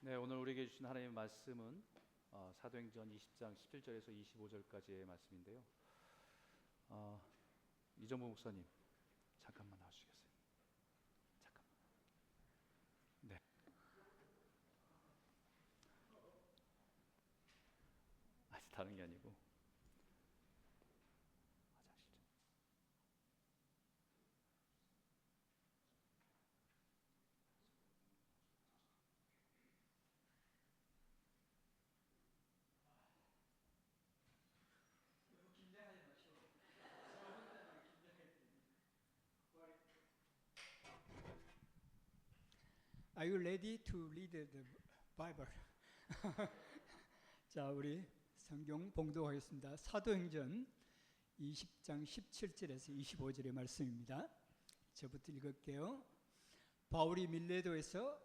네, 오늘 우리에게 주신 하나님의 말씀은 사도행전 20장 17절에서 25절까지의 말씀인데요. 이정부 목사님 잠깐만 나와주시겠어요? 잠깐만. 네. 아직 다른 게 아니고 화장실 좀. Are you ready to read the Bible? 자, 우리 성경 봉독하겠습니다. 사도행전 20장 17절에서 25절의 말씀입니다. 저부터 읽을게요. 바울이 밀레도에서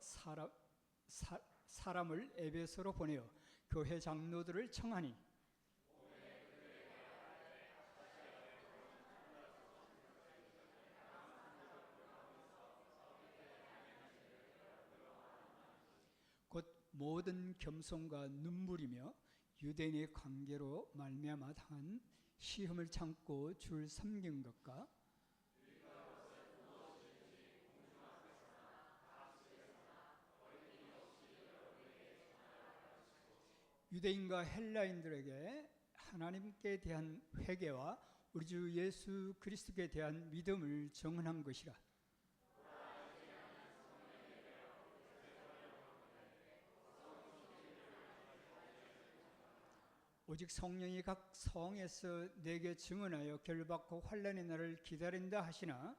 사람을 에베소로 보내어 교회 장로들을 청하니 곧 모든 겸손과 눈물이며 유대인의 관계로 말미암아 당한 시험을 참고 줄 섬긴 것과 유대인과 헬라인들에게 하나님께 대한 회개와 우리 주 예수 그리스도에 대한 믿음을 정언한 것이라. 오직 성령이 각 성에서 내게 증언하여 결받고 환난의 날을 기다린다 하시나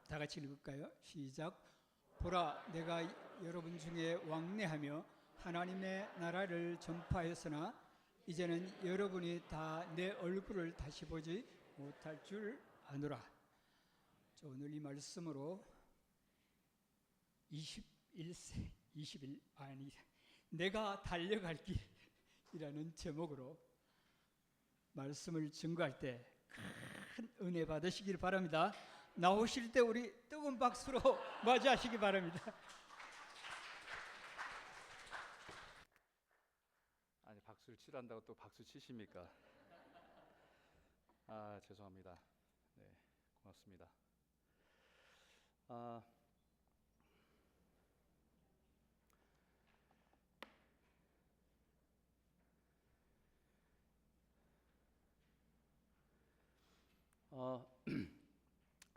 다 같이 읽을까요? 시작. 보라, 내가 여러분 중에 왕래하며 하나님의 나라를 전파했으나 이제는 여러분이 다 내 얼굴을 다시 보지 못할 줄 아노라. 오늘 이 말씀으로 '내가 달려갈 길'이라는 제목으로 말씀을 증거할 때 큰 은혜 받으시길 바랍니다. 나오실 때 우리 뜨거운 박수로 맞이하시기 바랍니다. 아니, 박수를 치란다고 또 박수 치십니까? 죄송합니다. 네, 고맙습니다.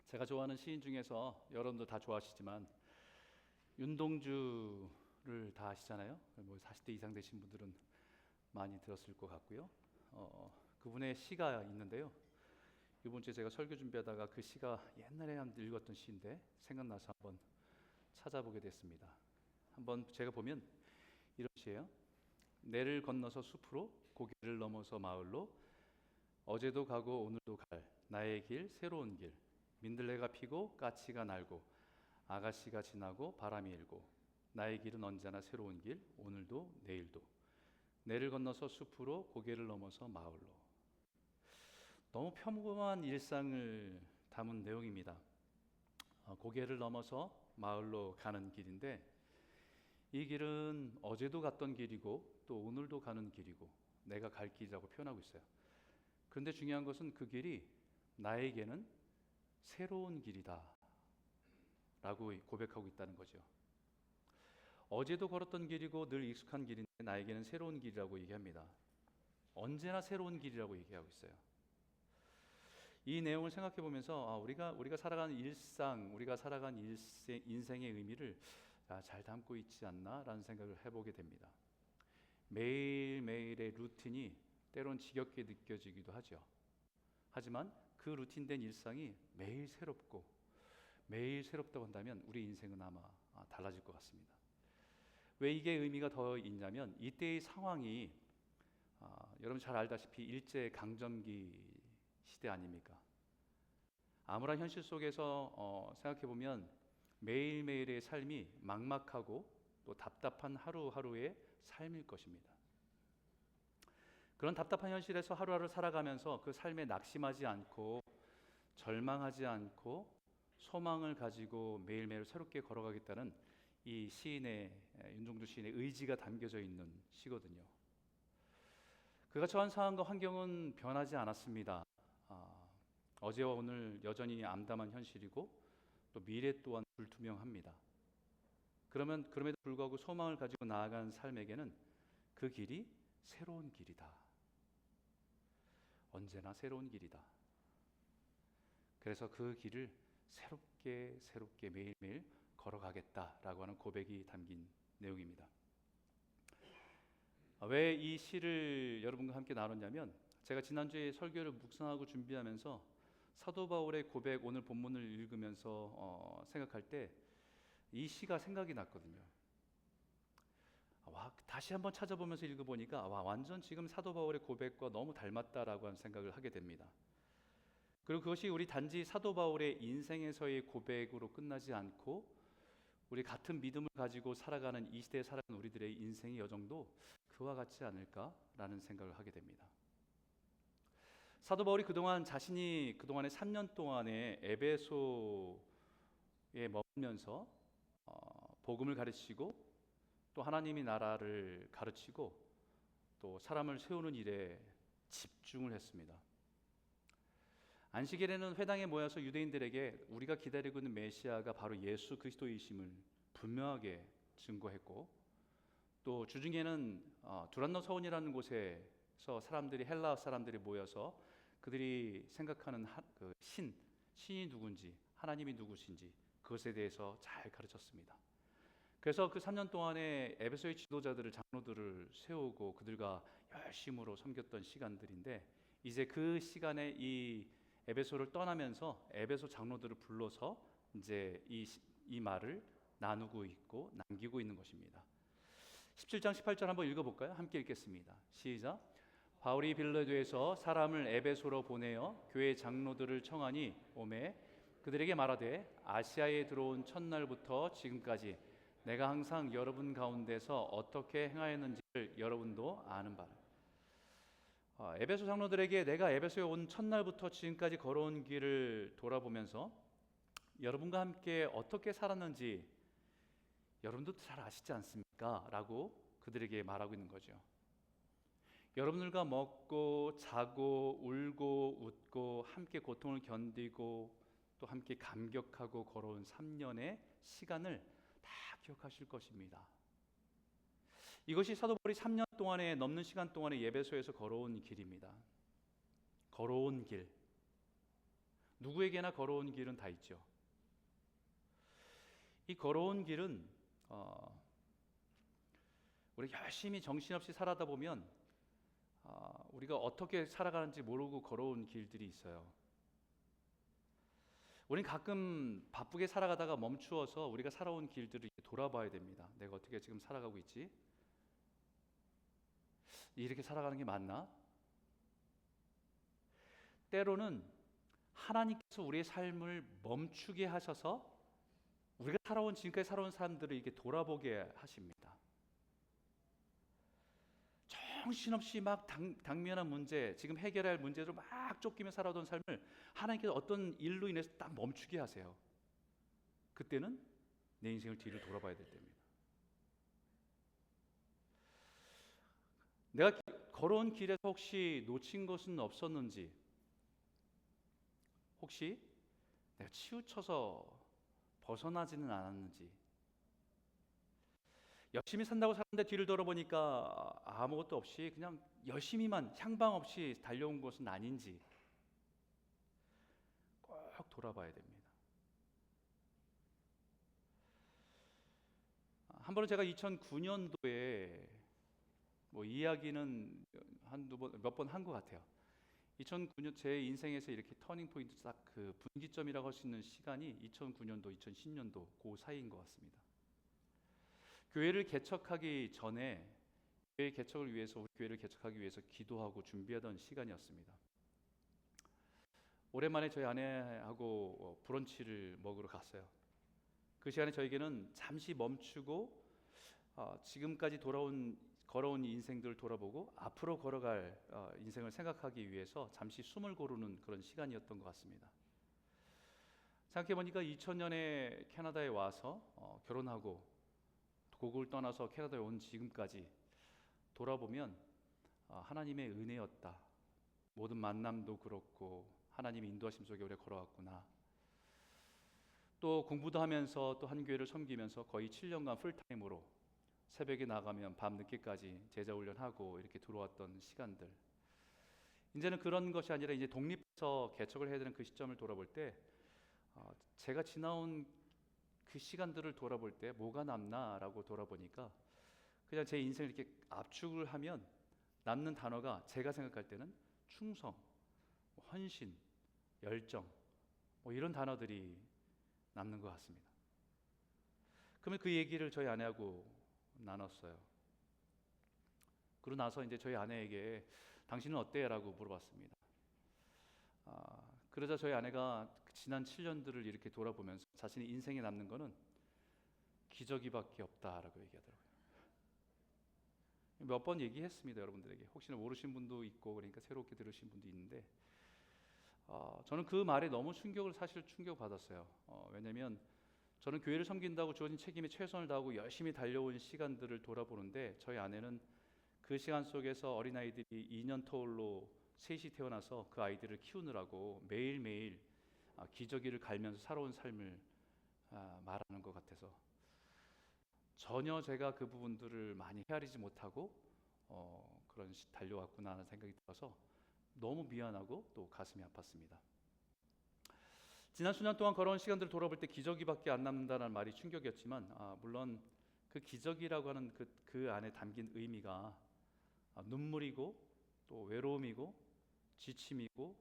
제가 좋아하는 시인 중에서 여러분도 다 좋아하시지만 윤동주를 다 아시잖아요. 뭐 40대 이상 되신 분들은 많이 들었을 것 같고요. 그분의 시가 있는데요. 이번 주에 제가 설교 준비하다가 그 시가 옛날에 읽었던 시인데 생각나서 한번 찾아보게 됐습니다. 한번 제가 보면 이런 시예요. 내를 건너서 숲으로, 고개를 넘어서 마을로, 어제도 가고 오늘도 갈 나의 길, 새로운 길, 민들레가 피고 까치가 날고 아가씨가 지나고 바람이 일고 나의 길은 언제나 새로운 길, 오늘도 내일도, 내를 건너서 숲으로, 고개를 넘어서 마을로. 너무 평범한 일상을 담은 내용입니다. 고개를 넘어서 마을로 가는 길인데, 이 길은 어제도 갔던 길이고 또 오늘도 가는 길이고 내가 갈 길이라고 표현하고 있어요. 그런데 중요한 것은 그 길이 나에게는 새로운 길이다 라고 고백하고 있다는 거죠. 어제도 걸었던 길이고 늘 익숙한 길인데 나에게는 새로운 길이라고 얘기합니다. 언제나 새로운 길이라고 얘기하고 있어요. 이 내용을 생각해 보면서 우리가 살아가는 일상, 우리가 살아가는 인생의 의미를 잘 담고 있지 않나 라는 생각을 해보게 됩니다. 매일매일의 루틴이 때론 지겹게 느껴지기도 하죠. 하지만 그 루틴된 일상이 매일 새롭고 매일 새롭다고 한다면 우리 인생은 아마 달라질 것 같습니다. 왜 이게 의미가 더 있냐면 이때의 상황이 여러분 잘 알다시피 일제강점기 시대 아닙니까? 암울한 현실 속에서 생각해보면 매일매일의 삶이 막막하고 또 답답한 하루하루의 삶일 것입니다. 그런 답답한 현실에서 하루하루 살아가면서 그 삶에 낙심하지 않고 절망하지 않고 소망을 가지고 매일매일 새롭게 걸어가겠다는 이 시인의 윤종두 시인의 의지가 담겨져 있는 시거든요. 그가 처한 상황과 환경은 변하지 않았습니다. 어제와 오늘 여전히 암담한 현실이고 또 미래 또한 불투명합니다. 그럼에도 불구하고 소망을 가지고 나아간 삶에게는 그 길이 새로운 길이다. 언제나 새로운 길이다. 그래서 그 길을 새롭게 매일매일 걸어가겠다라고 하는 고백이 담긴 내용입니다. 왜 이 시를 여러분과 함께 나눴냐면, 제가 지난주에 설교를 묵상하고 준비하면서 사도 바울의 고백, 오늘 본문을 읽으면서 생각할 때 이 시가 생각이 났거든요. 다시 한번 찾아보면서 읽어보니까 완전 지금 사도 바울의 고백과 너무 닮았다라고 하는 생각을 하게 됩니다. 그리고 그것이 우리 단지 사도 바울의 인생에서의 고백으로 끝나지 않고 우리 같은 믿음을 가지고 살아가는 이 시대에 살아가는 우리들의 인생의 여정도 그와 같지 않을까라는 생각을 하게 됩니다. 사도 바울이 자신이 그동안의 3년 동안에 에베소에 머물면서 복음을 가르치고 또 하나님의 나라를 가르치고 또 사람을 세우는 일에 집중을 했습니다. 안식일에는 회당에 모여서 유대인들에게 우리가 기다리고 있는 메시아가 바로 예수 그리스도이심을 분명하게 증거했고, 또 주중에는 두란노 서원이라는 곳에서 헬라 사람들이 모여서 그들이 생각하는 신이 누군지, 하나님이 누구신지 그것에 대해서 잘 가르쳤습니다. 그래서 그 3년 동안에 에베소의 지도자들을, 장로들을 세우고 그들과 열심으로 섬겼던 시간들인데, 이제 그 시간에 이 에베소를 떠나면서 에베소 장로들을 불러서 이제 이 말을 나누고 있고 남기고 있는 것입니다. 17장 18절 한번 읽어볼까요? 함께 읽겠습니다. 시작. 바울이 빌레도에서 사람을 에베소로 보내어 교회 장로들을 청하니 오매 그들에게 말하되 아시아에 들어온 첫날부터 지금까지 내가 항상 여러분 가운데서 어떻게 행하였는지를 여러분도 아는 바라. 에베소 장로들에게 내가 에베소에 온 첫날부터 지금까지 걸어온 길을 돌아보면서 여러분과 함께 어떻게 살았는지 여러분도 잘 아시지 않습니까? 라고 그들에게 말하고 있는 거죠. 여러분들과 먹고 자고 울고 웃고 함께 고통을 견디고 또 함께 감격하고 걸어온 3년의 시간을 다 기억하실 것입니다. 이것이 사도 바울이 3년 동안에 넘는 시간 동안에 예배소에서 걸어온 길입니다. 걸어온 길. 누구에게나 걸어온 길은 다 있죠. 이 걸어온 길은 우리가 열심히 정신없이 살아다 보면 우리가 어떻게 살아가는지 모르고 걸어온 길들이 있어요. 우린 가끔 바쁘게 살아가다가 멈추어서 우리가 살아온 길들을 돌아봐야 됩니다. 내가 어떻게 지금 살아가고 있지? 이렇게 살아가는 게 맞나? 때로는 하나님께서 우리의 삶을 멈추게 하셔서 우리가 지금까지 살아온 사람들을 이렇게 돌아보게 하십니다. 정신없이 막 당면한 문제, 지금 해결할 문제로 막 쫓기며 살아오던 삶을 하나님께서 어떤 일로 인해서 딱 멈추게 하세요. 그때는 내 인생을 뒤를 돌아봐야 될 때입니다. 내가 걸어온 길에서 혹시 놓친 것은 없었는지, 혹시 내가 치우쳐서 벗어나지는 않았는지, 열심히 산다고 사는데 뒤를 돌아보니까 아무것도 없이 그냥 열심히만 향방 없이 달려온 것은 아닌지 꼭 돌아봐야 됩니다. 한 번은 제가 2009년도에 이야기는 몇 번 한 것 같아요. 2009년 제 인생에서 이렇게 터닝 포인트 딱 그 분기점이라고 할 수 있는 시간이 2009년도, 2010년도 그 사이인 것 같습니다. 교회를 개척하기 전에 우리 교회를 개척하기 위해서 기도하고 준비하던 시간이었습니다. 오랜만에 저희 아내하고 브런치를 먹으러 갔어요. 그 시간에 저에게는 잠시 멈추고 지금까지 걸어온 인생들을 돌아보고 앞으로 걸어갈 인생을 생각하기 위해서 잠시 숨을 고르는 그런 시간이었던 것 같습니다. 생각해보니까 2000년에 캐나다에 와서 결혼하고 고국을 떠나서 캐나다에 온 지금까지 돌아보면 하나님의 은혜였다. 모든 만남도 그렇고 하나님의 인도하심 속에 오래 걸어왔구나. 또 공부도 하면서 또 한 교회를 섬기면서 거의 7년간 풀타임으로 새벽에 나가면 밤 늦게까지 제자 훈련하고 이렇게 들어왔던 시간들. 이제는 그런 것이 아니라 이제 독립해서 개척을 해야 되는 그 시점을 돌아볼 때 제가 지나온 그 시간들을 돌아볼 때 뭐가 남나라고 돌아보니까 그냥 제 인생을 이렇게 압축을 하면 남는 단어가 제가 생각할 때는 충성, 헌신, 열정 이런 단어들이 남는 것 같습니다. 그러면 그 얘기를 저희 아내하고 나눴어요. 그러고 나서 이제 저희 아내에게 당신은 어때? 라고 물어봤습니다. 그러자 저희 아내가 지난 7년들을 이렇게 돌아보면서 자신의 인생에 남는 거는 기저귀밖에 없다라고 얘기하더라고요. 몇 번 얘기했습니다, 여러분들에게. 혹시나 모르신 분도 있고 그러니까 새롭게 들으신 분도 있는데 저는 그 말에 너무 사실 충격받았어요. 왜냐하면 저는 교회를 섬긴다고 주어진 책임에 최선을 다하고 열심히 달려온 시간들을 돌아보는데 저희 아내는 그 시간 속에서 어린아이들이 2년 터울로 셋이 태어나서 그 아이들을 키우느라고 매일매일 기저귀를 갈면서 살아온 삶을 말하는 것 같아서 전혀 제가 그 부분들을 많이 헤아리지 못하고 달려왔구나 하는 생각이 들어서 너무 미안하고 또 가슴이 아팠습니다. 지난 수년 동안 걸어온 시간들을 돌아볼 때 기저귀밖에 안 남는다는 말이 충격이었지만 물론 그 기저귀라고 하는 그 안에 담긴 의미가 눈물이고 또 외로움이고 지침이고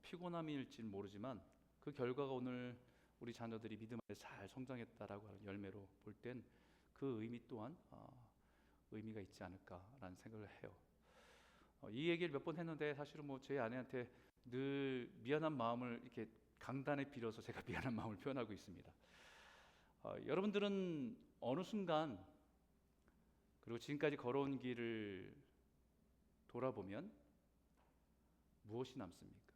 피곤함일지는 모르지만 그 결과가 오늘 우리 자녀들이 믿음 안에 잘 성장했다라고 하는 열매로 볼 땐 그 의미 또한 의미가 있지 않을까라는 생각을 해요. 이 얘기를 몇 번 했는데 사실은 제 아내한테 늘 미안한 마음을 이렇게 강단에 빌어서 제가 미안한 마음을 표현하고 있습니다. 여러분들은 어느 순간 그리고 지금까지 걸어온 길을 돌아보면 무엇이 남습니까?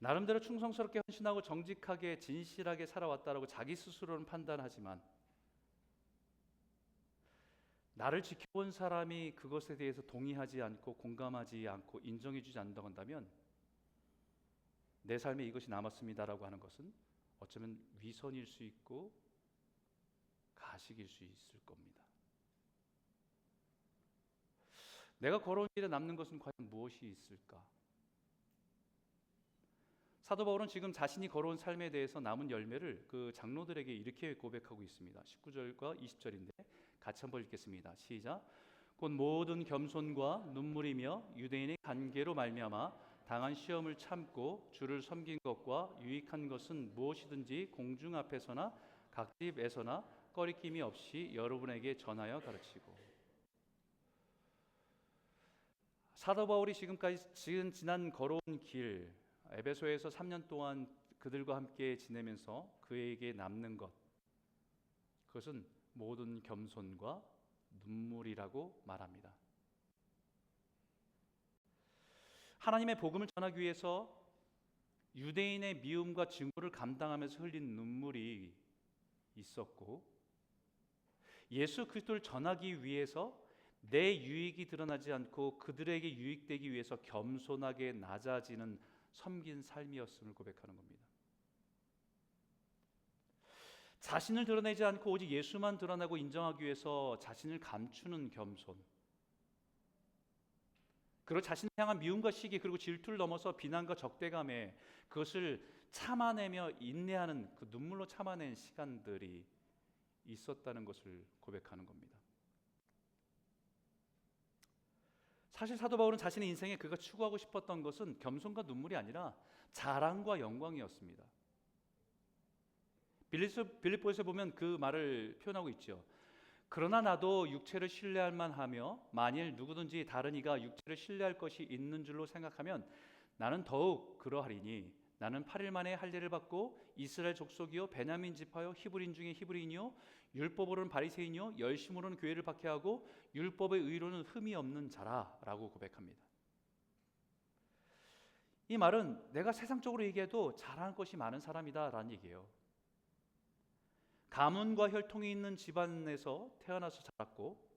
나름대로 충성스럽게 헌신하고 정직하게 진실하게 살아왔다라고 자기 스스로는 판단하지만 나를 지켜본 사람이 그것에 대해서 동의하지 않고 공감하지 않고 인정해주지 않는다고 한다면 내 삶에 이것이 남았습니다라고 하는 것은 어쩌면 위선일 수 있고 가식일 수 있을 겁니다. 내가 걸어온 길에 남는 것은 과연 무엇이 있을까? 사도 바울은 지금 자신이 걸어온 삶에 대해서 남은 열매를 그 장로들에게 이렇게 고백하고 있습니다. 19절과 20절인데 같이 한번 읽겠습니다. 시작. 곧 모든 겸손과 눈물이며 유대인의 관계로 말미암아 당한 시험을 참고 주를 섬긴 것과 유익한 것은 무엇이든지 공중 앞에서나 각 집에서나 꺼리낌이 없이 여러분에게 전하여 가르치고. 사도 바울이 지금 지난 걸어온 길 에베소에서 3년 동안 그들과 함께 지내면서 그에게 남는 것, 그것은 모든 겸손과 눈물이라고 말합니다. 하나님의 복음을 전하기 위해서 유대인의 미움과 증오를 감당하면서 흘린 눈물이 있었고, 예수 그리스도를 전하기 위해서 내 유익이 드러나지 않고 그들에게 유익되기 위해서 겸손하게 낮아지는 섬긴 삶이었음을 고백하는 겁니다. 자신을 드러내지 않고 오직 예수만 드러나고 인정하기 위해서 자신을 감추는 겸손, 그리고 자신을 향한 미움과 시기 그리고 질투를 넘어서 비난과 적대감에 그것을 참아내며 인내하는 그 눈물로 참아낸 시간들이 있었다는 것을 고백하는 겁니다. 사실 사도 바울은 자신의 인생에 그가 추구하고 싶었던 것은 겸손과 눈물이 아니라 자랑과 영광이었습니다. 빌립보에서 보면 그 말을 표현하고 있죠. 그러나 나도 육체를 신뢰할 만하며 만일 누구든지 다른 이가 육체를 신뢰할 것이 있는 줄로 생각하면 나는 더욱 그러하리니 나는 8일 만에 할례를 받고 이스라엘 족속이요 베냐민 지파요 히브리인 중에 히브리인이요 율법으로는 바리새인이요 열심으로는 교회를 박해하고 율법의 의로는 흠이 없는 자라라고 고백합니다. 이 말은 내가 세상적으로 얘기해도 잘하는 것이 많은 사람이다라는 얘기예요. 가문과 혈통이 있는 집안에서 태어나서 자랐고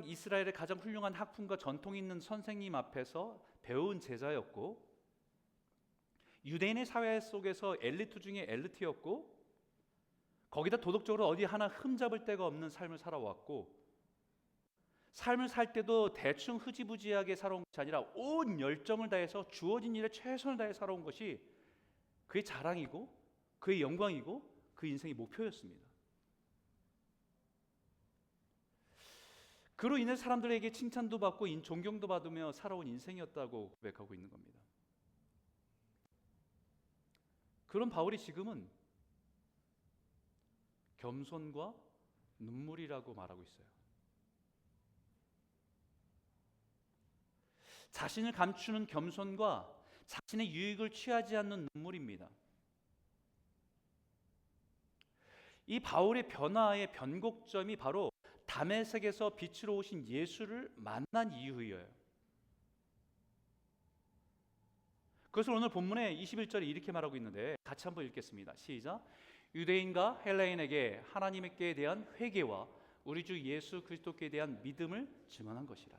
이스라엘의 가장 훌륭한 학풍과 전통이 있는 선생님 앞에서 배운 제자였고 유대인의 사회 속에서 엘리트 중에 엘리트였고 거기다 도덕적으로 어디 하나 흠잡을 데가 없는 삶을 살아왔고 삶을 살 때도 대충 흐지부지하게 살아온 것이 아니라 온 열정을 다해서 주어진 일에 최선을 다해 살아온 것이 그의 자랑이고 그의 영광이고 그 인생의 목표였습니다. 그로 인해 사람들에게 칭찬도 받고 존경도 받으며 살아온 인생이었다고 고백하고 있는 겁니다. 그런 바울이 지금은 겸손과 눈물이라고 말하고 있어요. 자신을 감추는 겸손과 자신의 유익을 취하지 않는 눈물입니다. 이 바울의 변화의 변곡점이 바로 다메섹에서 빛으로 오신 예수를 만난 이유예요. 그것을 오늘 본문의 21절에 이렇게 말하고 있는데 같이 한번 읽겠습니다. 시작. 유대인과 헬라인에게 하나님께 대한 회개와 우리 주 예수 그리스도께 대한 믿음을 증언한 것이라.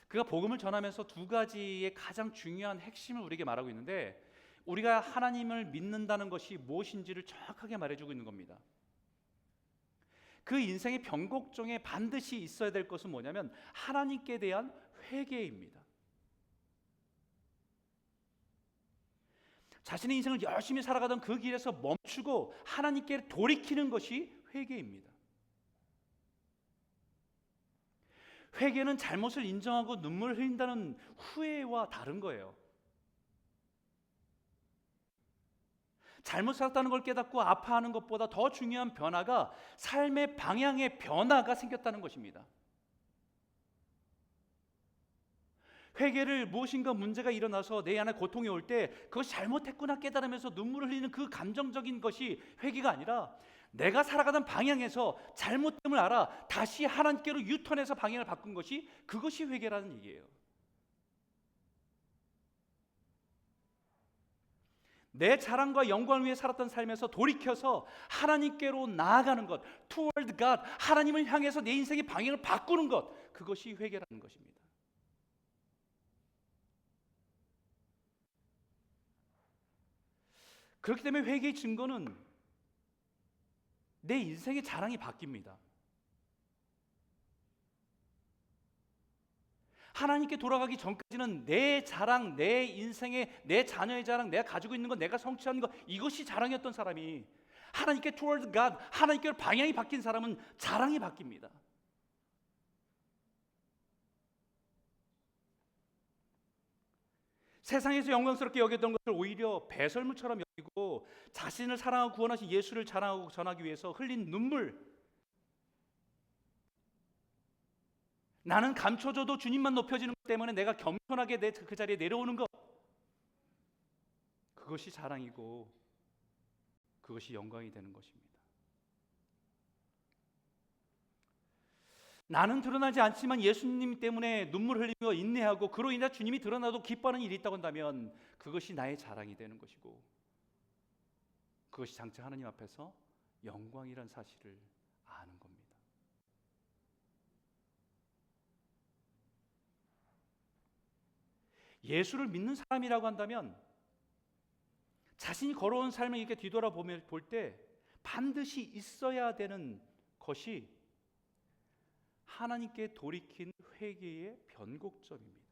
그가 복음을 전하면서 두 가지의 가장 중요한 핵심을 우리에게 말하고 있는데 우리가 하나님을 믿는다는 것이 무엇인지를 정확하게 말해주고 있는 겁니다. 그 인생의 변곡점에 반드시 있어야 될 것은 뭐냐면 하나님께 대한 회개입니다. 자신의 인생을 열심히 살아가던 그 길에서 멈추고 하나님께 돌이키는 것이 회개입니다. 회개는 잘못을 인정하고 눈물을 흘린다는 후회와 다른 거예요. 잘못 살았다는 걸 깨닫고 아파하는 것보다 더 중요한 변화가 삶의 방향의 변화가 생겼다는 것입니다. 회개를 무엇인가 문제가 일어나서 내 안에 고통이 올 때 그것이 잘못했구나 깨달으면서 눈물을 흘리는 그 감정적인 것이 회개가 아니라 내가 살아가던 방향에서 잘못됨을 알아 다시 하나님께로 유턴해서 방향을 바꾼 것이 그것이 회개라는 얘기예요. 내 자랑과 영광을 위해 살았던 삶에서 돌이켜서 하나님께로 나아가는 것, toward God, 하나님을 향해서 내 인생의 방향을 바꾸는 것, 그것이 회개라는 것입니다. 그렇기 때문에 회개의 증거는 내 인생의 자랑이 바뀝니다. 하나님께 돌아가기 전까지는 내 자랑, 내 인생의 내 자녀의 자랑, 내가 가지고 있는 것, 내가 성취한 것, 이것이 자랑이었던 사람이 하나님께 toward God, 하나님께로 방향이 바뀐 사람은 자랑이 바뀝니다. 세상에서 영광스럽게 여겼던 것을 오히려 배설물처럼 여기고 자신을 사랑하고 구원하신 예수를 자랑하고 전하기 위해서 흘린 눈물, 나는 감춰져도 주님만 높여지는 것 때문에 내가 겸손하게 그 자리에 내려오는 것, 그것이 자랑이고 그것이 영광이 되는 것입니다. 나는 드러나지 않지만 예수님 때문에 눈물 흘리며 인내하고 그로 인해 주님이 드러나도 기뻐하는 일이 있다고 한다면 그것이 나의 자랑이 되는 것이고 그것이 장차 하나님 앞에서 영광이란 사실을 아는 겁니다. 예수를 믿는 사람이라고 한다면 자신이 걸어온 삶을 이렇게 뒤돌아볼 때 반드시 있어야 되는 것이 하나님께 돌이킨 회개의 변곡점입니다.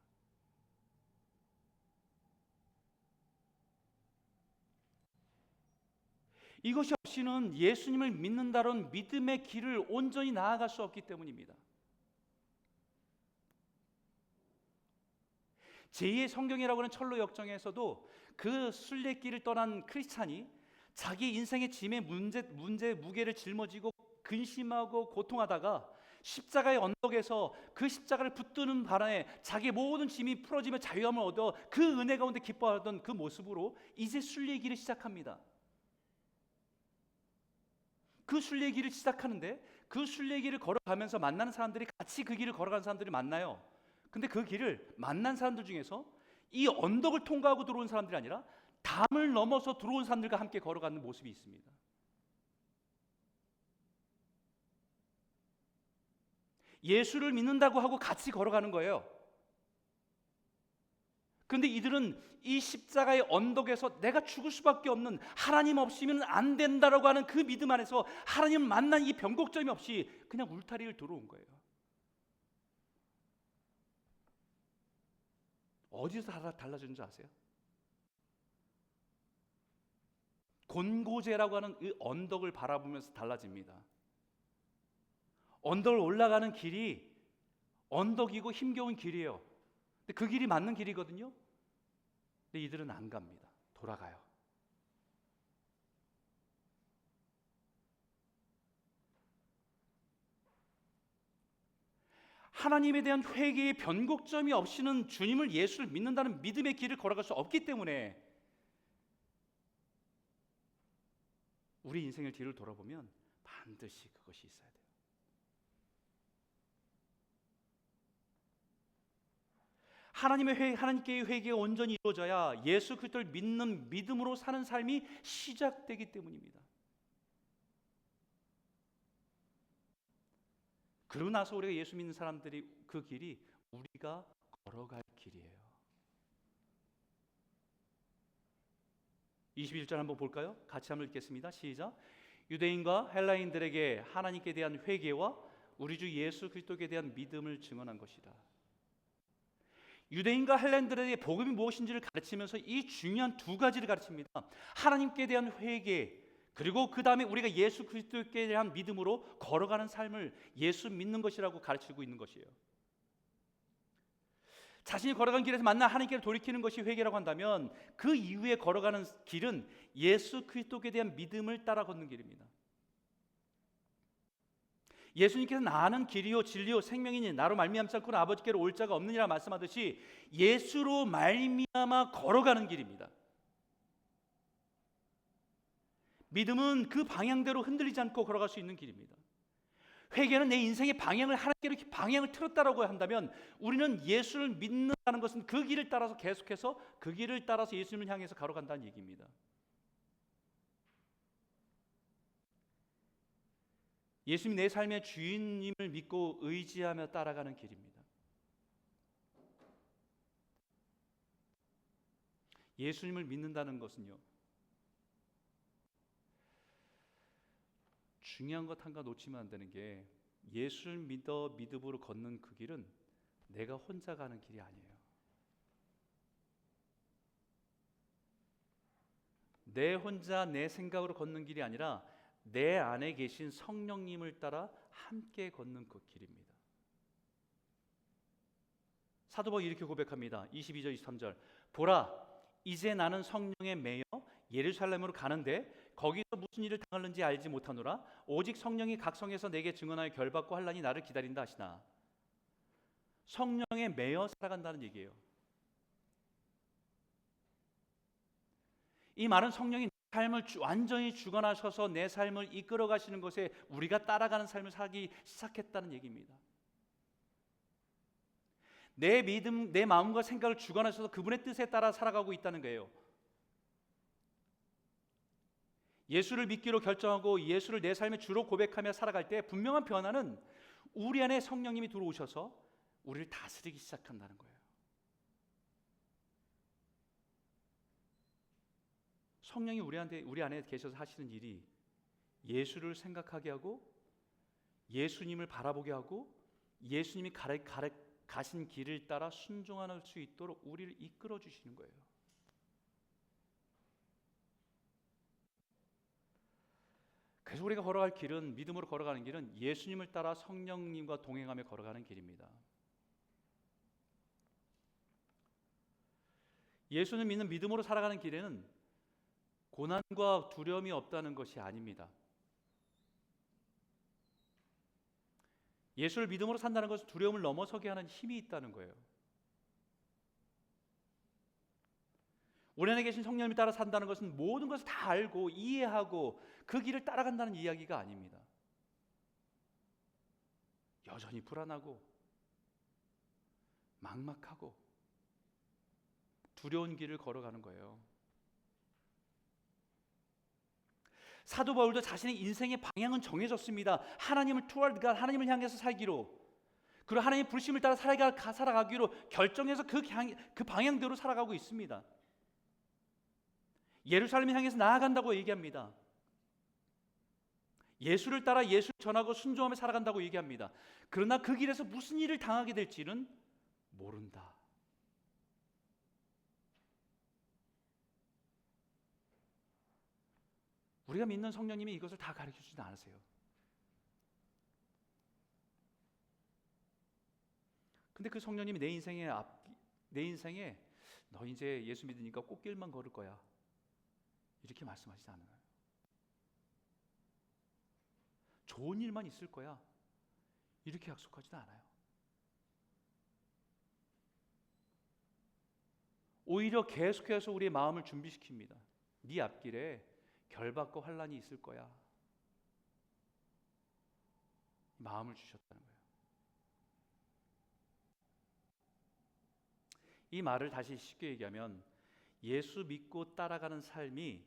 이것이 없이는 예수님을 믿는다는 믿음의 길을 온전히 나아갈 수 없기 때문입니다. 제2의 성경이라고 하는 철로 역정에서도 그 순례길을 떠난 크리스찬이 자기 인생의 짐의 무게를 짊어지고 근심하고 고통하다가 십자가의 언덕에서 그 십자가를 붙드는 바람에 자기의 모든 짐이 풀어지며 자유함을 얻어 그 은혜 가운데 기뻐하던 그 모습으로 이제 순례의 길을 시작합니다. 그 순례의 길을 시작하는데 그 순례의 길을 걸어가면서 만나는 사람들이 같이 그 길을 걸어가는 사람들이 만나요. 근데 그 길을 만난 사람들 중에서 이 언덕을 통과하고 들어온 사람들이 아니라 담을 넘어서 들어온 사람들과 함께 걸어가는 모습이 있습니다. 예수를 믿는다고 하고 같이 걸어가는 거예요. 그런데 이들은 이 십자가의 언덕에서 내가 죽을 수밖에 없는, 하나님 없이면 안 된다라고 하는 그 믿음 안에서 하나님을 만난 이 변곡점이 없이 그냥 울타리를 들어온 거예요. 어디서 달라지는 줄 아세요? 곤고제라고 하는 이 언덕을 바라보면서 달라집니다. 언덕을 올라가는 길이 언덕이고 힘겨운 길이에요. 근데 그 길이 맞는 길이거든요. 근데 이들은 안 갑니다. 돌아가요. 하나님에 대한 회개의 변곡점이 없이는 주님을, 예수를 믿는다는 믿음의 길을 걸어갈 수 없기 때문에 우리 인생을 뒤를 돌아보면 반드시 그것이 있어야 돼요. 하나님께의 회개가 온전히 이루어져야 예수 그리스도를 믿는 믿음으로 사는 삶이 시작되기 때문입니다. 그러고 나서 우리가 예수 믿는 사람들이 그 길이 우리가 걸어갈 길이에요. 21절 한번 볼까요? 같이 한번 읽겠습니다. 시작. 유대인과 헬라인들에게 하나님께 대한 회개와 우리 주 예수 그리스도에 대한 믿음을 증언한 것이다. 유대인과 헬라인들에게 복음이 무엇인지를 가르치면서 이 중요한 두 가지를 가르칩니다. 하나님께 대한 회개, 그리고 그 다음에 우리가 예수 그리스도께 대한 믿음으로 걸어가는 삶을 예수 믿는 것이라고 가르치고 있는 것이에요. 자신이 걸어간 길에서 만나 하나님께 돌이키는 것이 회개라고 한다면 그 이후에 걸어가는 길은 예수 그리스도께 대한 믿음을 따라 걷는 길입니다. 예수님께서 나는 길이요 진리요 생명이니 나로 말미암지 않고는 아버지께로 올 자가 없느니라 말씀하듯이 예수로 말미암아 걸어가는 길입니다. 믿음은 그 방향대로 흔들리지 않고 걸어갈 수 있는 길입니다. 회개는 내 인생의 방향을 하나님께로 이렇게 방향을 틀었다라고 한다면 우리는 예수를 믿는다는 것은 그 길을 따라서 계속해서 그 길을 따라서 예수님을 향해서 걸어간다는 얘기입니다. 예수님이 내 삶의 주인님을 믿고 의지하며 따라가는 길입니다. 예수님을 믿는다는 것은요, 중요한 것 한가 놓치면 안 되는 게 예수를 믿어 믿음으로 걷는 그 길은 내가 혼자 가는 길이 아니에요. 내 혼자 내 생각으로 걷는 길이 아니라 내 안에 계신 성령님을 따라 함께 걷는 그 길입니다. 사도 바울이 이렇게 고백합니다. 22절 23절. 보라, 이제 나는 성령에 매여 예루살렘으로 가는데 거기서 무슨 일을 당하는지 알지 못하노라. 오직 성령이 각 성에서 내게 증언하여 결받고 환난이 나를 기다린다 하시나. 성령에 매여 살아간다는 얘기예요. 이 말은 성령이 내 삶을 완전히 주관하셔서 내 삶을 이끌어 가시는 것에 우리가 따라가는 삶을 살기 시작했다는 얘기입니다. 내 믿음, 내 마음과 생각을 주관하셔서 그분의 뜻에 따라 살아가고 있다는 거예요. 예수를 믿기로 결정하고 예수를 내 삶의 주로 고백하며 살아갈 때 분명한 변화는 우리 안에 성령님이 들어오셔서 우리를 다스리기 시작한다는 거예요. 성령이 우리 안에 계셔서 하시는 일이 예수를 생각하게 하고 예수님을 바라보게 하고 예수님이 가신 길을 따라 순종할 수 있도록 우리를 이끌어 주시는 거예요. 그래서 우리가 걸어갈 길은, 믿음으로 걸어가는 길은 예수님을 따라 성령님과 동행하며 걸어가는 길입니다. 예수를 믿는 믿음으로 살아가는 길에는 고난과 두려움이 없다는 것이 아닙니다. 예수를 믿음으로 산다는 것은 두려움을 넘어서게 하는 힘이 있다는 거예요. 우리 안에 계신 성령님을 따라 산다는 것은 모든 것을 다 알고 이해하고 그 길을 따라간다는 이야기가 아닙니다. 여전히 불안하고 막막하고 두려운 길을 걸어가는 거예요. 사도 바울도 자신의 인생의 방향은 정해졌습니다. 하나님을 toward God, 하나님을 향해서 살기로, 그리고 하나님의 부르심을 따라 살아가기로 결정해서 그 방향대로 살아가고 있습니다. 예루살렘을 향해서 나아간다고 얘기합니다. 예수를 따라 예수를 전하고 순종하며 살아간다고 얘기합니다. 그러나 그 길에서 무슨 일을 당하게 될지는 모른다. 우리가 믿는 성령님이 이것을 다 가르쳐 주지 않으세요. 근데 그 성령님이 내 인생에 너 이제 예수 믿으니까 꽃길만 걸을 거야, 이렇게 말씀하시지 않아요. 좋은 일만 있을 거야, 이렇게 약속하지도 않아요. 오히려 계속해서 우리의 마음을 준비시킵니다. 네 앞길에 결박과 환란이 있을 거야, 마음을 주셨다는 거예요. 이 말을 다시 쉽게 얘기하면 예수 믿고 따라가는 삶이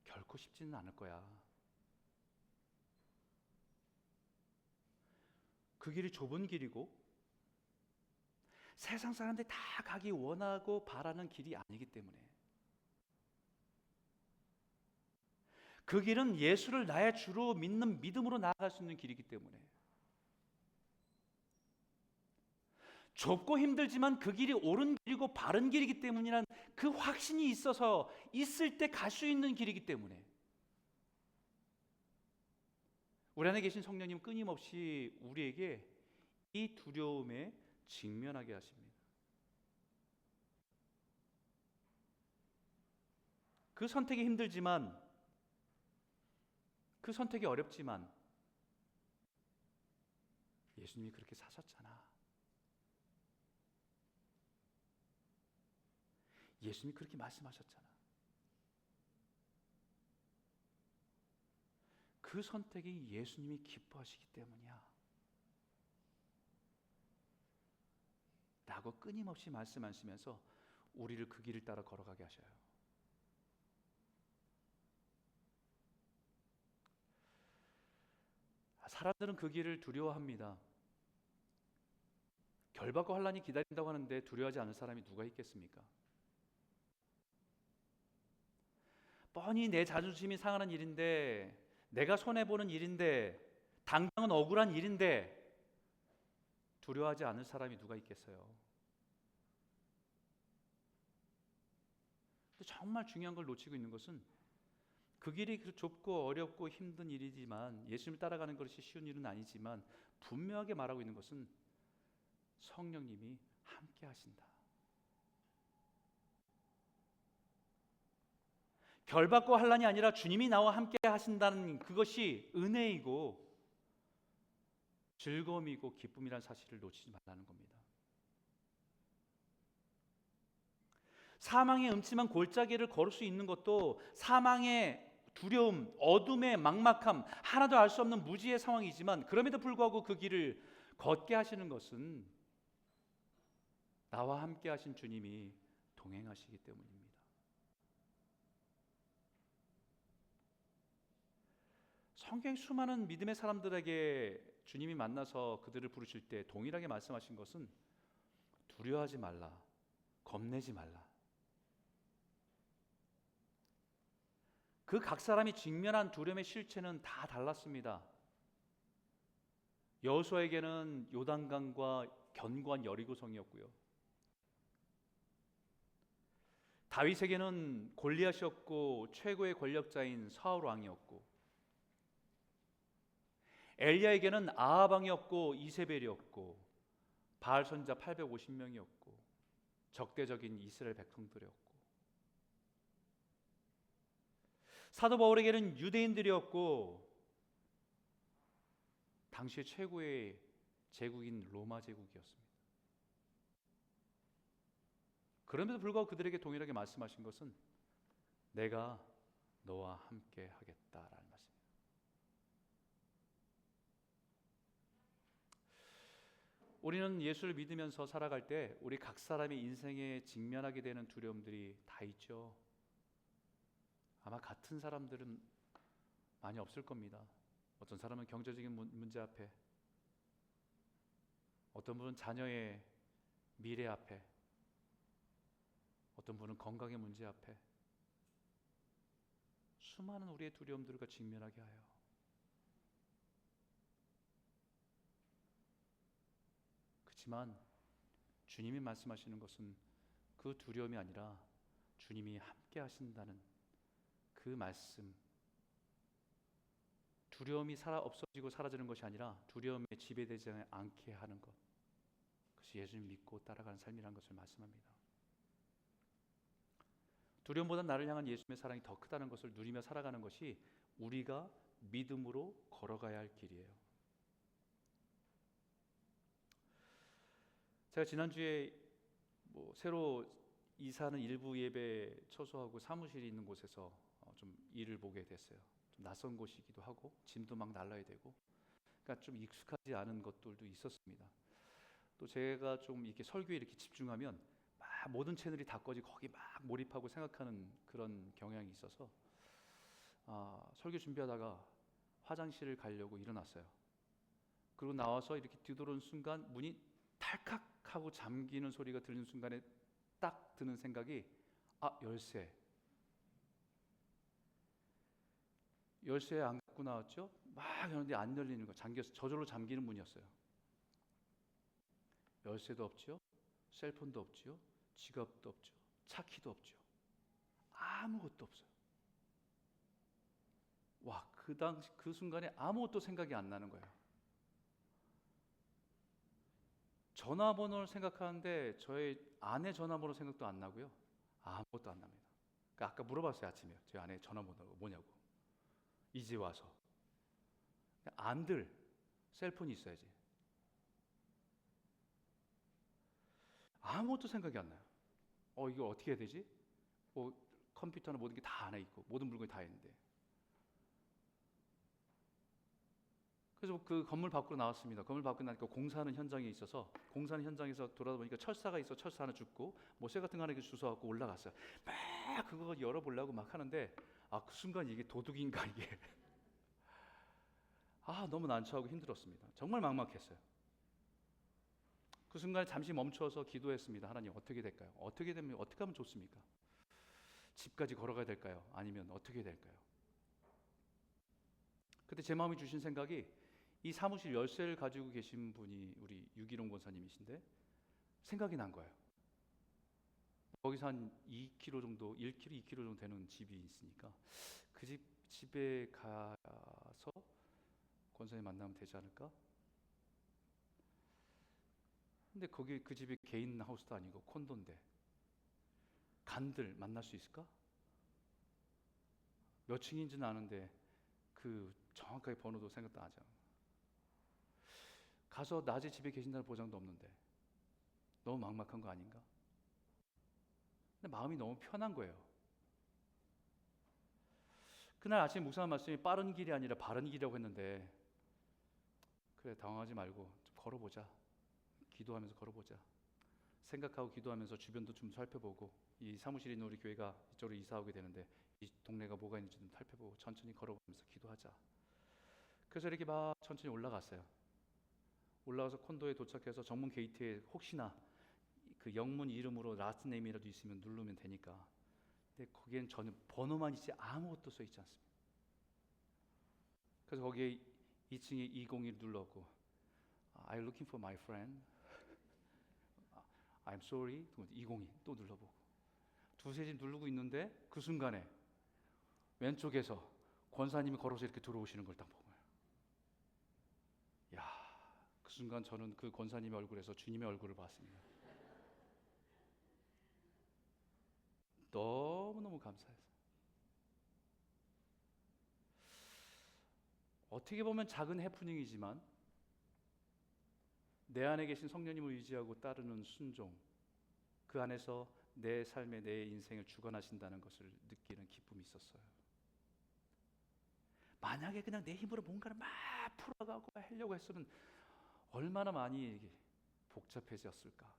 결코 쉽지는 않을 거야. 그 길이 좁은 길이고 세상 사람들이 다 가기 원하고 바라는 길이 아니기 때문에, 그 길은 예수를 나의 주로 믿는 믿음으로 나아갈 수 있는 길이기 때문에, 좁고 힘들지만 그 길이 옳은 길이고 바른 길이기 때문이란 그 확신이 있어서 있을 때 갈 수 있는 길이기 때문에, 우리 안에 계신 성령님 끊임없이 우리에게 이 두려움에 직면하게 하십니다. 그 선택이 힘들지만, 그 선택이 어렵지만 예수님이 그렇게 사셨잖아, 예수님이 그렇게 말씀하셨잖아. 그 선택이 예수님이 기뻐하시기 때문이야 라고 끊임없이 말씀하시면서 우리를 그 길을 따라 걸어가게 하셔요. 사람들은 그 길을 두려워합니다. 결박과 환란이 기다린다고 하는데 두려워하지 않을 사람이 누가 있겠습니까? 뻔히 내 자존심이 상하는 일인데, 내가 손해보는 일인데, 당장은 억울한 일인데 두려워하지 않을 사람이 누가 있겠어요? 정말 중요한 걸 놓치고 있는 것은, 그 길이 좁고 어렵고 힘든 일이지만, 예수님을 따라가는 것이 쉬운 일은 아니지만 분명하게 말하고 있는 것은 성령님이 함께 하신다. 결박과 환란이 아니라 주님이 나와 함께 하신다는 그것이 은혜이고 즐거움이고 기쁨이라는 사실을 놓치지 말라는 겁니다. 사망의 음침한 골짜기를 걸을 수 있는 것도 사망의 두려움, 어둠의 막막함, 하나도 알 수 없는 무지의 상황이지만, 그럼에도 불구하고 그 길을 걷게 하시는 것은 나와 함께 하신 주님이 동행하시기 때문입니다. 성경의 수많은 믿음의 사람들에게 주님이 만나서 그들을 부르실 때 동일하게 말씀하신 것은 두려워하지 말라, 겁내지 말라. 그 각 사람이 직면한 두려움의 실체는 다 달랐습니다. 여호수아에게는 요단강과 견고한 여리고성이었고요, 다윗에게는 골리앗이었고 최고의 권력자인 사울 왕이었고, 엘리야에게는 아합 왕이었고 이세벨이었고, 바알 선지자 850명이었고 적대적인 이스라엘 백성들이었고, 사도 바울에게는 유대인들이었고 당시의 최고의 제국인 로마 제국이었습니다. 그럼에도 불구하고 그들에게 동일하게 말씀하신 것은 내가 너와 함께 하겠다라는 말씀입니다. 우리는 예수를 믿으면서 살아갈 때 우리 각 사람의 인생에 직면하게 되는 두려움들이 다 있죠. 아마 같은 사람들은 많이 없을 겁니다. 어떤 사람은 경제적인 문제 앞에, 어떤 분은 자녀의 미래 앞에, 어떤 분은 건강의 문제 앞에 수많은 우리의 두려움들과 직면하게 하여 그렇지만 주님이 말씀하시는 것은 그 두려움이 아니라 주님이 함께 하신다는 그 말씀, 두려움이 없어지고 사라지는 것이 아니라 두려움에 지배되지 않게 하는 것, 그것이 예수님 믿고 따라가는 삶이라는 것을 말씀합니다. 두려움보다 나를 향한 예수님의 사랑이 더 크다는 것을 누리며 살아가는 것이 우리가 믿음으로 걸어가야 할 길이에요. 제가 지난주에 새로 이사하는 일부 예배 처소하고 사무실이 있는 곳에서 좀 일을 보게 됐어요. 좀 낯선 곳이기도 하고 짐도 막 날라야 되고, 그러니까 좀 익숙하지 않은 것들도 있었습니다. 또 제가 좀 이렇게 설교에 이렇게 집중하면 막 모든 채널이 다 꺼지고 거기 막 몰입하고 생각하는 그런 경향이 있어서 설교 준비하다가 화장실을 가려고 일어났어요. 그리고 나와서 이렇게 뒤돌아오는 순간 문이 탈칵하고 잠기는 소리가 들리는 순간에 딱 드는 생각이 열쇠 안 갖고 나왔죠? 막 하는데 안 열리는 거, 잠겨서 저절로 잠기는 문이었어요. 열쇠도 없죠, 셀폰도 없죠, 지갑도 없죠, 차키도 없죠, 아무것도 없어요. 와, 그 순간에 아무것도 생각이 안 나는 거예요. 전화번호를 생각하는데 저의 아내 전화번호 생각도 안 나고요, 아무것도 안 납니다. 그러니까 아까 물어봤어요, 아침에 저희 아내 전화번호가 뭐냐고. 이제 와서 안들 셀폰이 있어야지. 아무것도 생각이 안 나요. 이거 어떻게 해야 되지? 컴퓨터나 모든 게 다 안에 있고 모든 물건이 다 있는데. 그래서 그 건물 밖으로 나왔습니다. 건물 밖으로 나니까 공사하는 현장에 있어서, 공사하는 현장에서 돌아보니까 철사가 있어. 철사 하나 줍고 쇠 같은 거 하나 주워갖고 올라갔어요. 막 그거 열어보려고 막 하는데 그 순간 이게 도둑인가 이게. 너무 난처하고 힘들었습니다. 정말 막막했어요. 그 순간에 잠시 멈춰서 기도했습니다. 하나님, 어떻게 될까요? 어떻게 하면 좋습니까? 집까지 걸어가야 될까요? 아니면 어떻게 될까요? 그때 제 마음이 주신 생각이, 이 사무실 열쇠를 가지고 계신 분이 우리 유기룡 권사님이신데 생각이 난 거예요. 거기서 한 2km 정도, 1km, 2km 정도 되는 집이 있으니까 그 집에 가서 권사님 만나면 되지 않을까? 근데 거기 그 집이 개인 하우스도 아니고 콘도인데 간들 만날 수 있을까? 몇 층인지는 아는데 그 정확하게 번호도 생각도 안 하잖아. 가서 낮에 집에 계신다는 보장도 없는데 너무 막막한 거 아닌가? 근데 마음이 너무 편한 거예요. 그날 아침 묵상한 말씀이 빠른 길이 아니라 바른 길이라고 했는데, 그래, 당황하지 말고 좀 걸어보자. 기도하면서 걸어보자. 생각하고 기도하면서 주변도 좀 살펴보고, 이 사무실에 있는 우리 교회가 이쪽으로 이사 오게 되는데 이 동네가 뭐가 있는지 좀 살펴보고 천천히 걸어보면서 기도하자. 그래서 이렇게 막 천천히 올라갔어요. 올라가서 콘도에 도착해서 정문 게이트에 혹시나 그 영문 이름으로 라스트 네임이라도 있으면 누르면 되니까. 근데 거기엔 전혀 번호만 있지 아무것도 써 있지 않습니다. 그래서 거기에 2층에 201 눌렀고, I'm looking for my friend. I'm sorry. 202 또 눌러보고, 두세 집 누르고 있는데 그 순간에 왼쪽에서 권사님이 걸어서 이렇게 들어오시는 걸 딱 보고요. 그 순간 저는 그 권사님의 얼굴에서 주님의 얼굴을 봤습니다. 너무너무 감사해서. 어떻게 보면 작은 해프닝이지만 내 안에 계신 성령님을 의지하고 따르는 순종, 그 안에서 내 삶의 내 인생을 주관하신다는 것을 느끼는 기쁨이 있었어요. 만약에 그냥 내 힘으로 뭔가를 막 풀어가고 하려고 했으면 얼마나 많이 복잡해졌을까.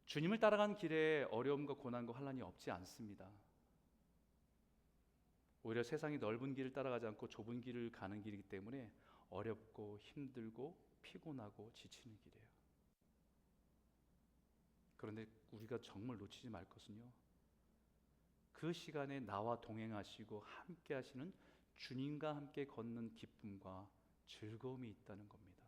주님을 따라가는 길에 어려움과 고난과 환난이 없지 않습니다. 오히려 세상이 넓은 길을 따라가지 않고 좁은 길을 가는 길이기 때문에 어렵고 힘들고 피곤하고 지치는 길이에요. 그런데 우리가 정말 놓치지 말 것은요, 그 시간에 나와 동행하시고 함께 하시는 주님과 함께 걷는 기쁨과 즐거움이 있다는 겁니다.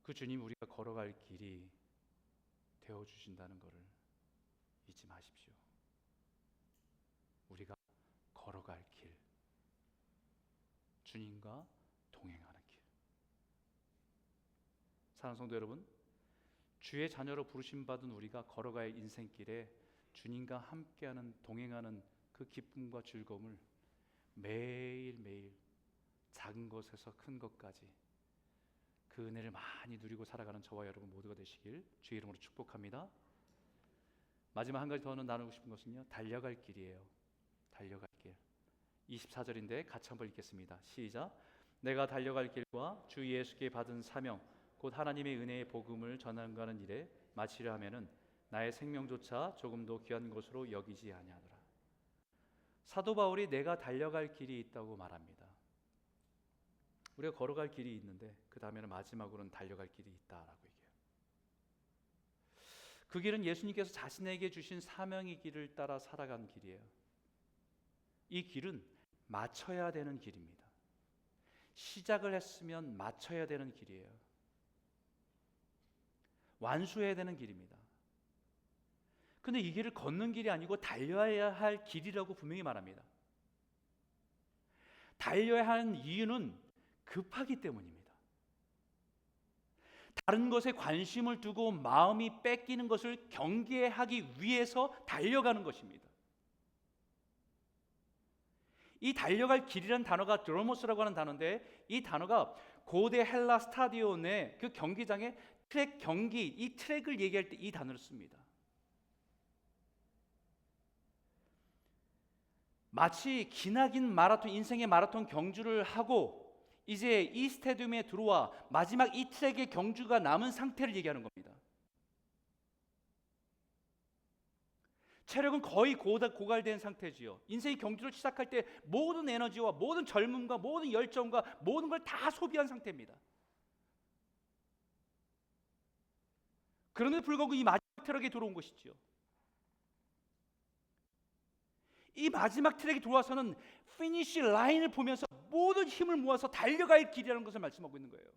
그 주님, 우리가 걸어갈 길이 되어주신다는 것을 잊지 마십시오. 우리가 걸어갈 길, 주님과 동행하는 길. 사랑하는 성도 여러분, 주의 자녀로 부르심받은 우리가 걸어갈 인생길에 주님과 함께하는, 동행하는 그 기쁨과 즐거움을 매일매일 작은 것에서 큰 것까지 그 은혜를 많이 누리고 살아가는 저와 여러분 모두가 되시길 주의 이름으로 축복합니다. 마지막 한 가지 더는 나누고 싶은 것은요, 달려갈 길이에요. 달려갈 길. 24절인데 같이 한번 읽겠습니다. 시작. 내가 달려갈 길과 주 예수께 받은 사명 곧 하나님의 은혜의 복음을 전하는 일에 마치려 하면은 나의 생명조차 조금도 귀한 것으로 여기지 아니하노라. 사도 바울이 내가 달려갈 길이 있다고 말합니다. 우리가 걸어갈 길이 있는데 그 다음에는 마지막으로는 달려갈 길이 있다라고 얘기해요. 그 길은 예수님께서 자신에게 주신 사명의 길을 따라 살아간 길이에요. 이 길은 마쳐야 되는 길입니다. 시작을 했으면 마쳐야 되는 길이에요. 완수해야 되는 길입니다. 근데 이 길을 걷는 길이 아니고 달려야 할 길이라고 분명히 말합니다. 달려야 하는 이유는 급하기 때문입니다. 다른 것에 관심을 두고 마음이 뺏기는 것을 경계하기 위해서 달려가는 것입니다. 이 달려갈 길이라는 단어가 드로모스라고 하는 단어인데, 이 단어가 고대 헬라 스타디온의 그 경기장의 트랙 경기, 이 트랙을 얘기할 때 이 단어를 씁니다. 마치 기나긴 마라톤, 인생의 마라톤 경주를 하고 이제 이 스타디움에 들어와 마지막 이 트랙의 경주가 남은 상태를 얘기하는 겁니다. 체력은 거의 고갈된 상태지요. 인생의 경주를 시작할 때 모든 에너지와 모든 젊음과 모든 열정과 모든 걸 다 소비한 상태입니다. 그런데도 불구하고 이 마지막 트랙에 들어온 것이지요. 이 마지막 트랙에 들어와서는 피니시 라인을 보면서 모든 힘을 모아서 달려갈 길이라는 것을 말씀하고 있는 거예요.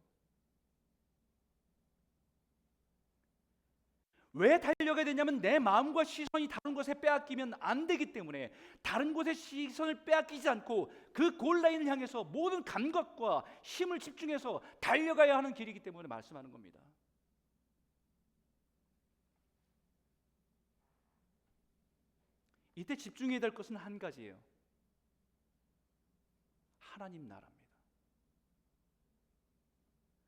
왜 달려가야 되냐면 내 마음과 시선이 다른 것에 빼앗기면 안 되기 때문에 다른 곳에 시선을 빼앗기지 않고 그 골라인을 향해서 모든 감각과 힘을 집중해서 달려가야 하는 길이기 때문에 말씀하는 겁니다. 이때 집중해야 될 것은 한 가지예요. 하나님 나라입니다.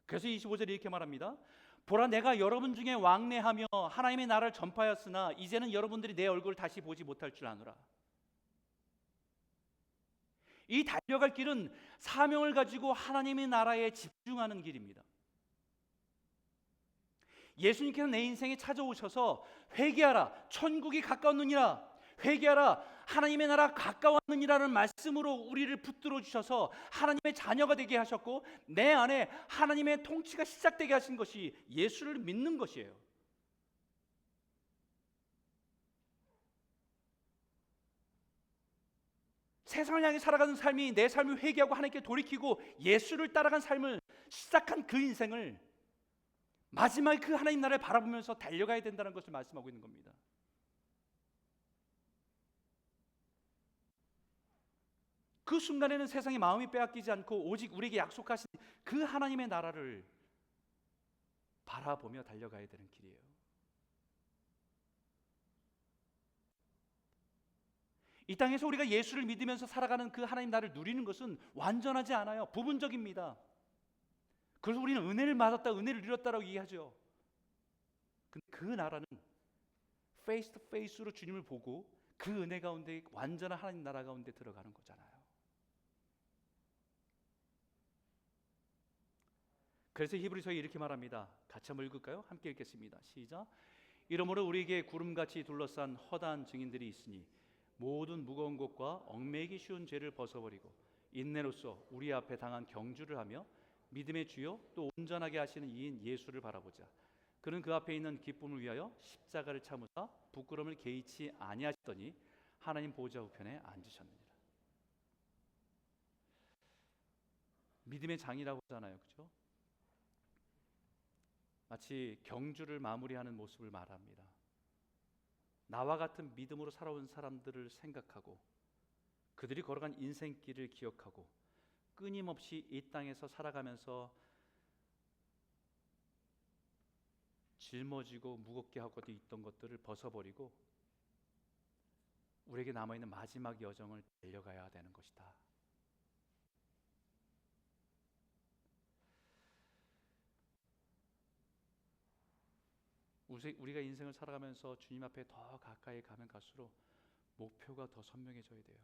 그래서 25절에 이렇게 말합니다. 보라, 내가 여러분 중에 왕래하며 하나님의 나라를 전파하였으나 이제는 여러분들이 내 얼굴을 다시 보지 못할 줄 아노라. 이 달려갈 길은 사명을 가지고 하나님의 나라에 집중하는 길입니다. 예수님께서 내 인생에 찾아오셔서 회개하라, 천국이 가까웠느니라, 회개하라, 하나님의 나라 가까웠느니라는 말씀으로 우리를 붙들어 주셔서 하나님의 자녀가 되게 하셨고 내 안에 하나님의 통치가 시작되게 하신 것이 예수를 믿는 것이에요. 세상을 향해 살아가는 삶이 내 삶을 회개하고 하나님께 돌이키고 예수를 따라간 삶을 시작한 그 인생을 마지막에 그 하나님 나라를 바라보면서 달려가야 된다는 것을 말씀하고 있는 겁니다. 그 순간에는 세상의 마음이 빼앗기지 않고 오직 우리에게 약속하신 그 하나님의 나라를 바라보며 달려가야 되는 길이에요. 이 땅에서 우리가 예수를 믿으면서 살아가는 그 하나님 나라를 누리는 것은 완전하지 않아요. 부분적입니다. 그래서 우리는 은혜를 받았다, 은혜를 누렸다라고 얘기하죠. 근데 그 나라는 페이스 투 페이스로 주님을 보고 그 은혜 가운데 완전한 하나님 나라 가운데 들어가는 거잖아요. 그래서 히브리서에 이렇게 말합니다. 같이 한번 읽을까요? 함께 읽겠습니다. 시작. 이러므로 우리에게 구름같이 둘러싼 허다한 증인들이 있으니 모든 무거운 것과 얽매이기 쉬운 죄를 벗어버리고 인내로써 우리 앞에 당한 경주를 하며 믿음의 주요 또 온전하게 하시는 이인 예수를 바라보자. 그는 그 앞에 있는 기쁨을 위하여 십자가를 참으사 부끄러움을 개의치 아니하시더니 하나님 보좌 우편에 앉으셨느니라. 믿음의 장이라고 하잖아요, 그렇죠? 마치 경주를 마무리하는 모습을 말합니다. 나와 같은 믿음으로 살아온 사람들을 생각하고 그들이 걸어간 인생길을 기억하고 끊임없이 이 땅에서 살아가면서 짊어지고 무겁게 하고 있던 것들을 벗어버리고 우리에게 남아있는 마지막 여정을 달려가야 되는 것이다. 우리가 인생을 살아가면서 주님 앞에 더 가까이 가면 갈수록 목표가 더 선명해져야 돼요.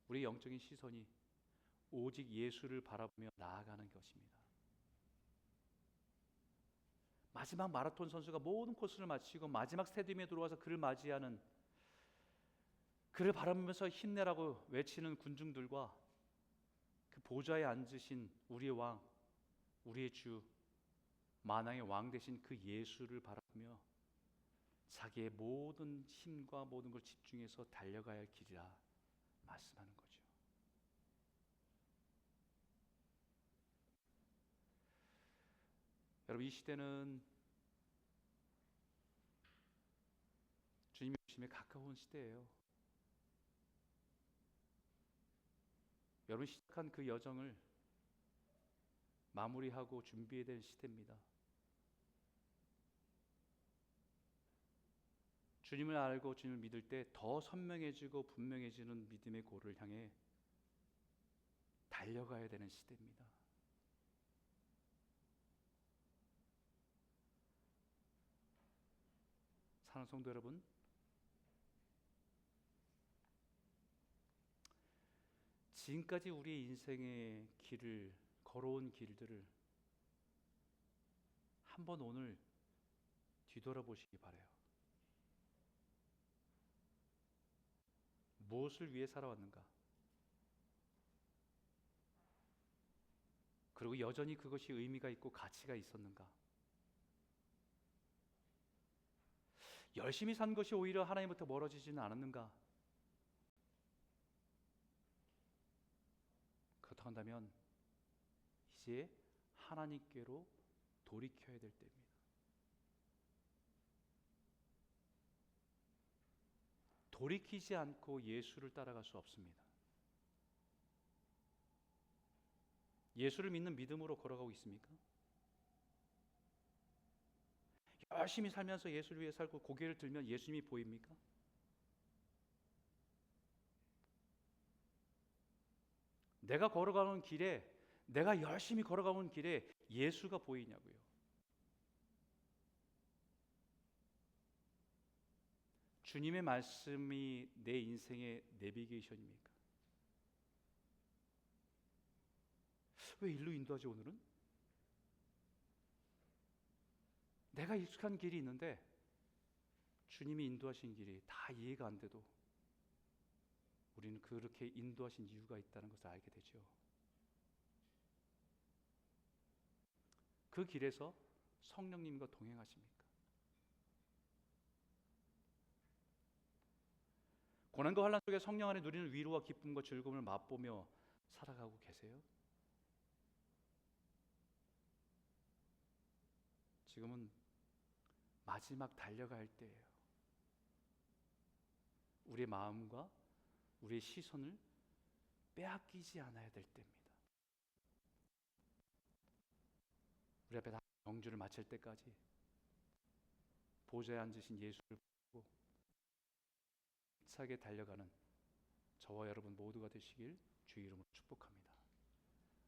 우리 영적인 시선이 오직 예수를 바라보며 나아가는 것입니다. 마지막 마라톤 선수가 모든 코스를 마치고 마지막 스타디움에 들어와서 그를 맞이하는, 그를 바라보면서 힘내라고 외치는 군중들과 그 보좌에 앉으신 우리의 왕, 우리의 주, 만왕의 왕 되신 그 예수를 바라보며 자기의 모든 힘과 모든 걸 집중해서 달려가야 할 길이라 말씀하는 거죠. 여러분, 이 시대는 주님의 오심에 가까운 시대예요. 여러분, 시작한 그 여정을 마무리하고 준비해야 될 시대입니다. 주님을 알고 주님을 믿을 때 더 선명해지고 분명해지는 믿음의 고를 향해 달려가야 되는 시대입니다. 사랑하는 성도 여러분, 지금까지 우리의 인생의 길을 걸어온 길들을 한번 오늘 뒤돌아보시기 바라요. 무엇을 위해 살아왔는가? 그리고 여전히 그것이 의미가 있고 가치가 있었는가? 열심히 산 것이 오히려 하나님부터 멀어지지는 않았는가? 그렇다고 한다면 이제 하나님께로 돌이켜야 될 때입니다. 돌이키지 않고 예수를 따라갈 수 없습니다. 예수를 믿는 믿음으로 걸어가고 있습니까? 열심히 살면서 예수를 위해 살고 고개를 들면 예수님이 보입니까? 내가 걸어가는 길에, 내가 열심히 걸어가는 길에 예수가 보이냐고요. 주님의 말씀이 내 인생의 내비게이션입니까? 왜 일로 인도하지 오늘은? 내가 익숙한 길이 있는데 주님이 인도하신 길이 다 이해가 안 돼도 우리는 그렇게 인도하신 이유가 있다는 것을 알게 되죠. 그 길에서 성령님과 동행하십니까? 고난과 환난 속에 성령 안에 누리는 위로와 기쁨과 즐거움을 맛보며 살아가고 계세요? 지금은 마지막 달려갈 때예요. 우리의 마음과 우리의 시선을 빼앗기지 않아야 될 때입니다. 우리 앞에 다 경주를 마칠 때까지 보좌에 앉으신 예수를 차게 달려가는 저와 여러분 모두가 되시길 주의 이름으로 축복합니다.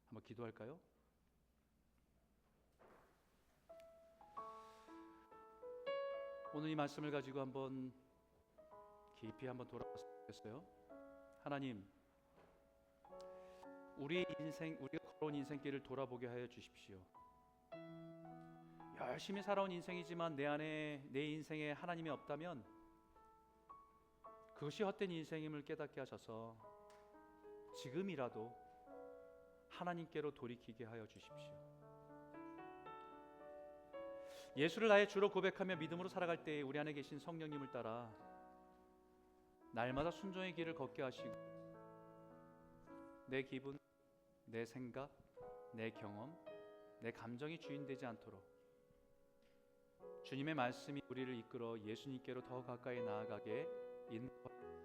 한번 기도할까요? 오늘 이 말씀을 가지고 한번 깊이 한번 돌아봤으면 좋겠어요. 하나님, 우리의 인생, 우리가 걸어온 인생길을 돌아보게 하여 주십시오. 열심히 살아온 인생이지만 내 안에 내 인생에 하나님이 없다면 그것이 헛된 인생임을 깨닫게 하셔서 지금이라도 하나님께로 돌이키게 하여 주십시오. 예수를 나의 주로 고백하며 믿음으로 살아갈 때에 우리 안에 계신 성령님을 따라 날마다 순종의 길을 걷게 하시고 내 기분, 내 생각, 내 경험, 내 감정이 주인 되지 않도록 주님의 말씀이 우리를 이끌어 예수님께로 더 가까이 나아가게 인도하옵소서.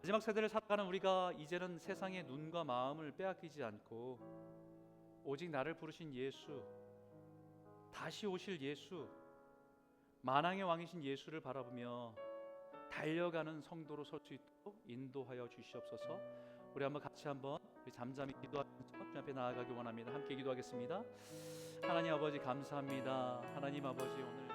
마지막 세대를 살아가는 우리가 이제는 세상의 눈과 마음을 빼앗기지 않고 오직 나를 부르신 예수, 다시 오실 예수, 만왕의 왕이신 예수를 바라보며 달려가는 성도로 설 수 있도록 인도하여 주시옵소서. 우리 한번 같이 한번 잠잠히 기도하면서 주님 앞에 나아가기 원합니다. 함께 기도하겠습니다. 하나님 아버지 감사합니다. 하나님 아버지 오늘